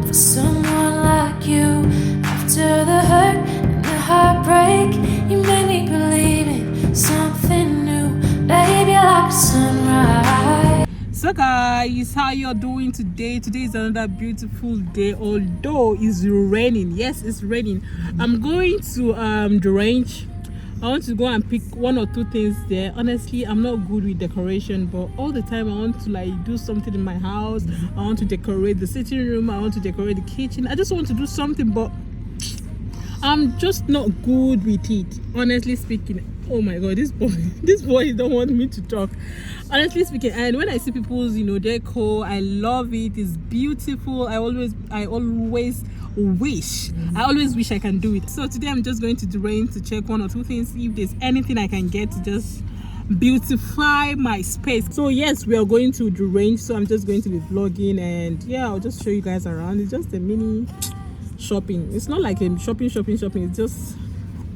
for someone like you. After the hurt and the heartbreak, you made me believe in something new. Baby, like sunrise. So guys, how you're doing today? Today is another beautiful day, although it's raining. Yes, it's raining. I'm going to the range. I want to go and pick one or two things there. Honestly, I'm not good with decoration, but all the time I want to like do something in my house. I want to decorate the sitting room, I want to decorate the kitchen. I just want to do something, but I'm just not good with it, honestly speaking. Oh my god, this boy don't want me to talk, honestly speaking. And when I see people's deco, I love it. It's beautiful. I always wish I can do it. So today I'm just going to the range to check one or two things, see if there's anything I can get to just beautify my space. So yes, we are going to the range, so I'm just going to be vlogging, and yeah, I'll just show you guys around. It's just a mini shopping. It's not like a shopping. It's just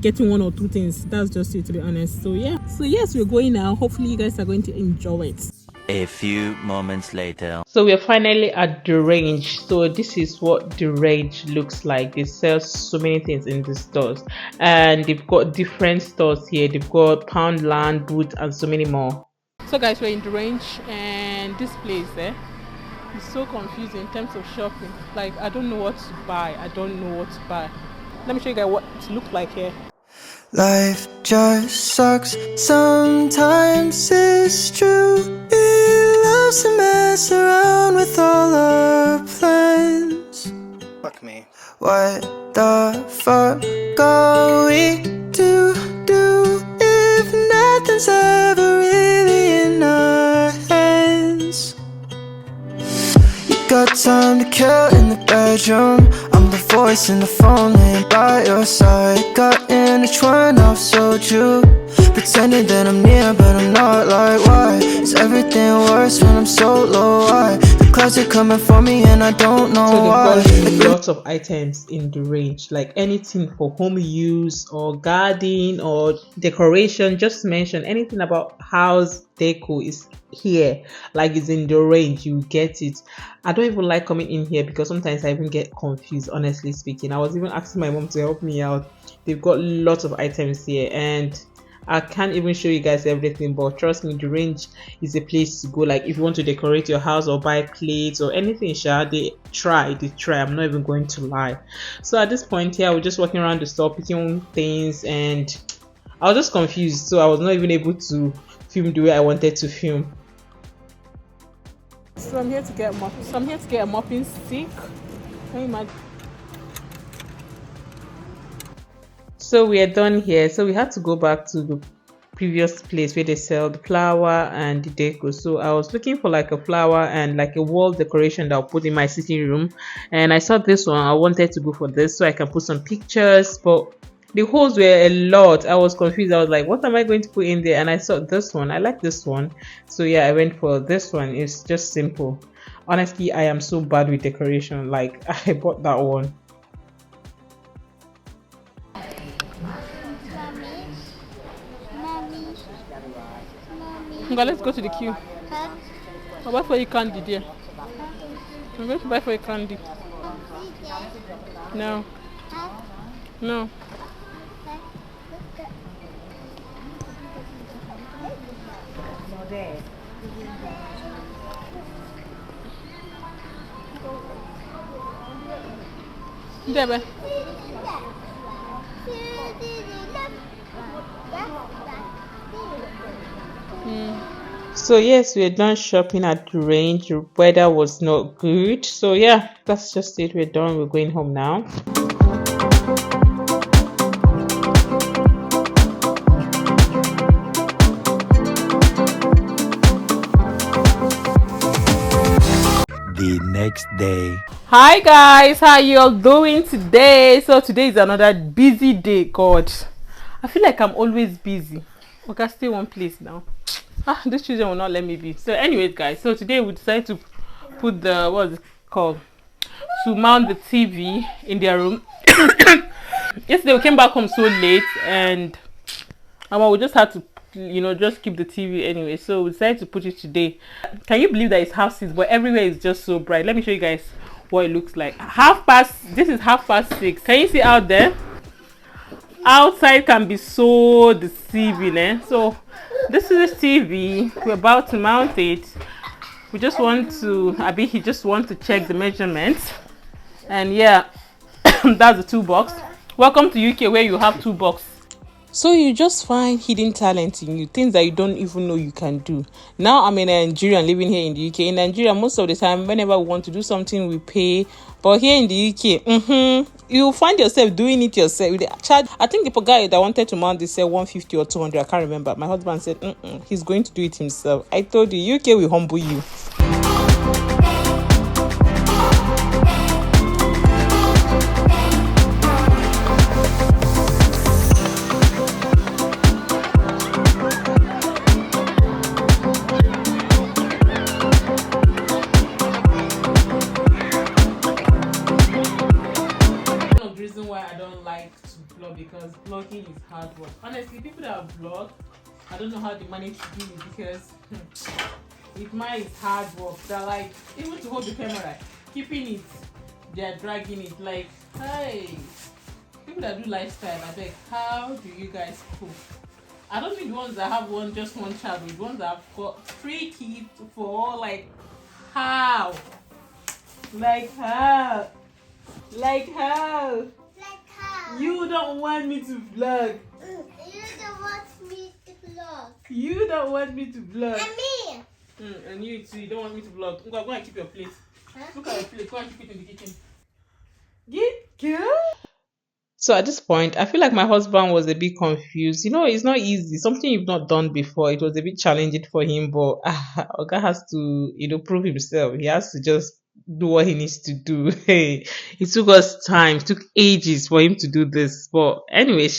getting one or two things. That's just it, to be honest. So yeah, so yes, we're going now. Hopefully you guys are going to enjoy it. A few moments later. So we're finally at the range. So this is what the range looks like. They sell so many things in the stores, and they've got different stores here. They've got Poundland, Boots, and so many more. So guys, we're in the range, and this place it's so confusing in terms of shopping. Like, I don't know what to buy. Let me show you guys what it looks like here. Life just sucks sometimes, it's true. He loves to mess around with all our plans. Fuck me. What the fuck are we to do if nothing's ever really in our hands? You got time to kill in the bedroom. I'm the voice in the phone laying by your side. Got in a trend, I've sold you, pretending that I'm near but I'm not. Like, why is everything worse when I'm so low? Why the clouds are coming for me and I don't know why. So they've got lots of items in the range, like anything for home use or garden or decoration. Just mention anything about house deco is here. Like, it's in the range, you get it. I don't even like coming in here because sometimes I even get confused, honestly speaking. I was even asking my mom to help me out. They've got lots of items here, and I can't even show you guys everything, but trust me, the range is a place to go. Like, if you want to decorate your house or buy plates or anything, they try. I'm not even going to lie. So at this point here, I was just walking around the store picking things, and I was just confused, so I was not even able to film the way I wanted to film. So I'm here to get a mopping stick. Can you imagine? So we are done here. So we had to go back to the previous place where they sell the flower and the deco. So I was looking for like a flower and like a wall decoration that I'll put in my sitting room, and I saw this one. I wanted to go for this so I can put some pictures, but the holes were a lot. I was confused. I was like, what am I going to put in there? And I saw this one. I like this one, so yeah, I went for this one. It's just simple. Honestly, I am so bad with decoration. Like, I bought that one. Okay, let's go to the queue. I'll buy for you candy, dear. I'm going to buy for you candy. No. No. Debe. So yes, we're done shopping at the range. The weather was not good, so yeah, that's just it. We're done. We're going home now. The next day. Hi guys, how you all doing today? So today is another busy day. God, I feel like I'm always busy. Okay, stay one place now. This children will not let me be. So anyways guys, so today we decided to put the, what's it called, to mount the TV in their room. Yesterday we came back home so late, and we just had to just keep the TV anyway, so we decided to put it today. Can you believe that it's houses but everywhere is just so bright? Let me show you guys what it looks like. This is 6:30. Can you see out there? Outside can be so deceiving, eh? So this is a TV. We're about to mount it. We just want to, he just want to check the measurements. And yeah, that's the toolbox. Welcome to UK where you have toolbox. So you just find hidden talent in you, things that you don't even know you can do. Now I'm a Nigerian living here in the UK. In Nigeria, most of the time, whenever we want to do something, we pay. But here in the UK, you find yourself doing it yourself. I think the guy that wanted to mount this said 150 or 200. I can't remember. My husband said, he's going to do it himself. I told you, UK will humble you. Because vlogging is hard work. Honestly, people that vlog, I don't know how they manage to do it because with mine is hard work. They're like, even to hold the camera, keeping it, they're dragging it. Like, hey, people that do lifestyle, I beg, how do you guys cook? I don't mean the ones that have just one child, but the ones that have got 3 kids for like how? Like how? Like how? You don't want me to vlog. You don't want me to vlog. You don't want me to vlog. And me. And you too, you don't want me to vlog. Go and keep your plate. Huh? Look at your plate. Go and keep it in the kitchen. Yeah, girl. So at this point, I feel like my husband was a bit confused. It's not easy. Something you've not done before. It was a bit challenging for him, but Oga has to, prove himself. He has to just do what he needs to do. Hey, it took us time. It took ages for him to do this. But anyway,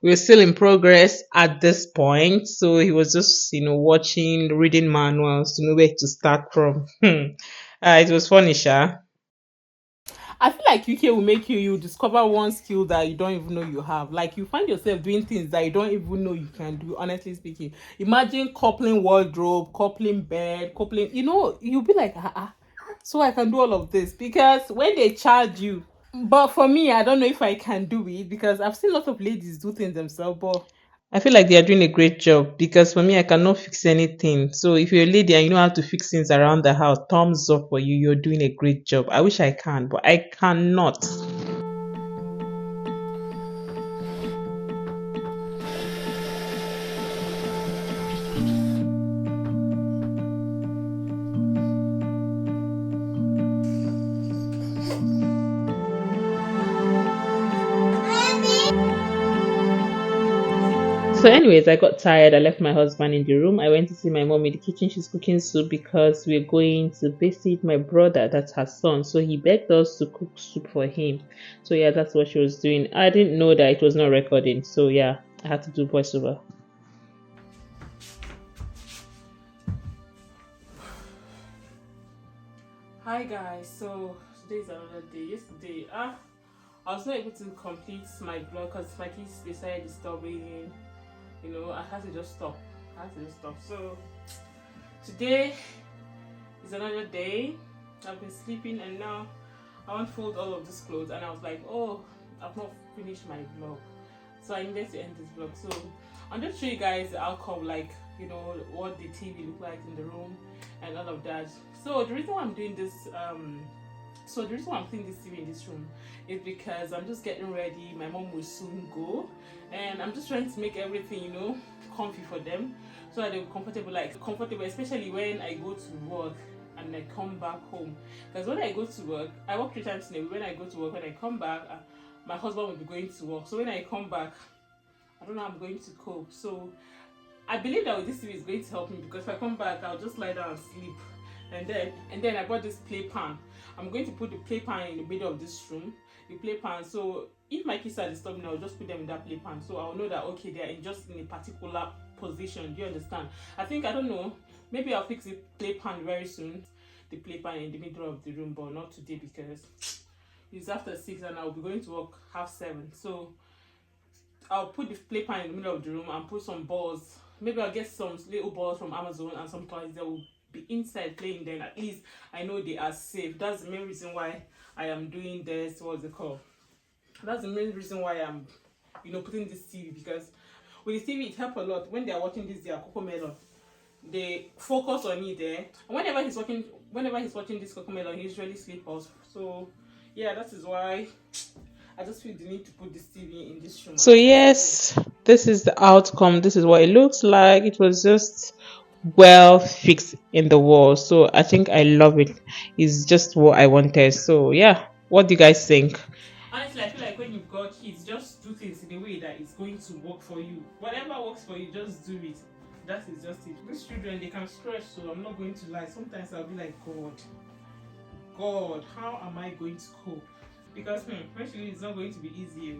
we're still in progress at this point. So he was just, watching, reading manuals to know where to start from. It was funny, I feel like UK will make you discover one skill that you don't even know you have. Like you find yourself doing things that you don't even know you can do, honestly speaking. Imagine coupling wardrobe, coupling bed, coupling, you'll be like, so I can do all of this. Because when they charge you, but for me, I don't know if I can do it because I've seen lots of ladies do things themselves, but I feel like they are doing a great job because for me, I cannot fix anything. So if you're a lady and you know how to fix things around the house, thumbs up for you. You're doing a great job. I wish I can, but I cannot. So anyways, I got tired. I left my husband in the room. I went to see my mom in the kitchen. She's cooking soup because we're going to visit my brother. That's her son. So he begged us to cook soup for him. So yeah, that's what she was doing. I didn't know that it was not recording. So yeah, I had to do voiceover. Hi guys. So today's another day. Yesterday, I was not able to complete my vlog because my kids decided to stop reading. I had to just stop. So today is another day. I've been sleeping and now I want to fold all of these clothes and I was like, oh, I've not finished my vlog. So I needed to end this vlog. So I'm just show you guys the outcome, like, what the TV looked like in the room and all of that. So the reason why I'm doing this, the reason why I'm putting this TV in this room is because I'm just getting ready. My mom will soon go and I'm just trying to make everything, comfy for them so that they're comfortable, especially when I go to work and I come back home. Because when I go to work, I work 3 times in a week. When I go to work, when I come back, my husband will be going to work. So when I come back, I don't know how I'm going to cope. So I believe that this TV is going to help me because if I come back, I'll just lie down and sleep. And then I bought this play pan. I'm going to put the play pan in the middle of this room. The play pan. So if my kids are disturbing, I'll just put them in that play pan. So I'll know that okay, they are just in a particular position. Do you understand? I don't know. Maybe I'll fix the play pan very soon. The play pan in the middle of the room, but not today because it's after 6 and I'll be going to work 7:30. So I'll put the play pan in the middle of the room and put some balls. Maybe I'll get some little balls from Amazon and some toys that will be inside playing, then at least I know they are safe. That's the main reason why I am doing this. What's it called? That's the main reason why I'm, putting this TV, because with the TV it helps a lot when they are watching this their CocoMelon. They focus on it there. And whenever he's watching this CocoMelon, he usually sleeps off. So yeah, that is why I just feel the need to put this TV in this room. So yes, this is the outcome. This is what it looks like. It was just well fixed in the wall. So I think I love it. It's just what I wanted. So yeah, what do you guys think? Honestly, I feel like when you've got kids, just do things in a way that it's going to work for you. Whatever works for you, just do it. That is just it. These children, they can stretch, so I'm not going to lie. Sometimes I'll be like, God, how am I going to cope? Because actually it's not going to be easy.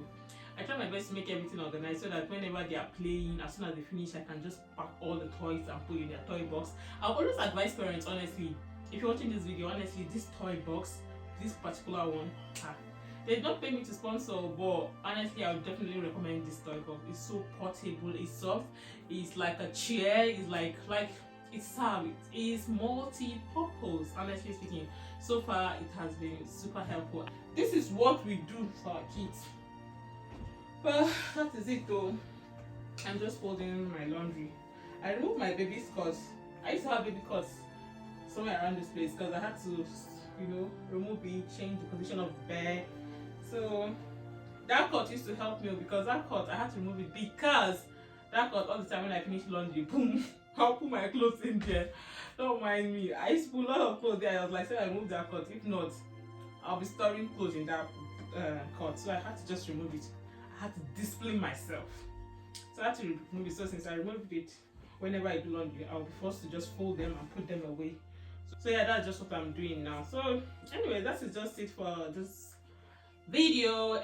I try my best to make everything organized so that whenever they are playing, as soon as they finish, I can just pack all the toys and put in their toy box. I'll always advise parents, honestly, if you're watching this video, honestly, this toy box, this particular one, they don't pay me to sponsor, but honestly, I would definitely recommend this toy box. It's so portable, it's soft, it's like a chair, it's like it's served, it is multi-purpose, honestly speaking. So far, it has been super helpful. This is what we do for our kids. Well, that is it though. I'm just folding my laundry. I removed my baby skirts. I used to have baby skirts somewhere around this place because I had to, remove it, change the position of the bed. So that cut used to help me, because that cut I had to remove it, because that cut all the time when I finish laundry, boom, I'll put my clothes in there. Don't mind me. I used to put a lot of clothes there. I was like, say I remove that cut. If not, I'll be storing clothes in that cut. So I had to just remove it. I had to discipline myself. So I had to remove it. So since I removed it, whenever I do laundry, I'll be forced to just fold them and put them away. So yeah, that's just what I'm doing now. So anyway, that is just it for this video.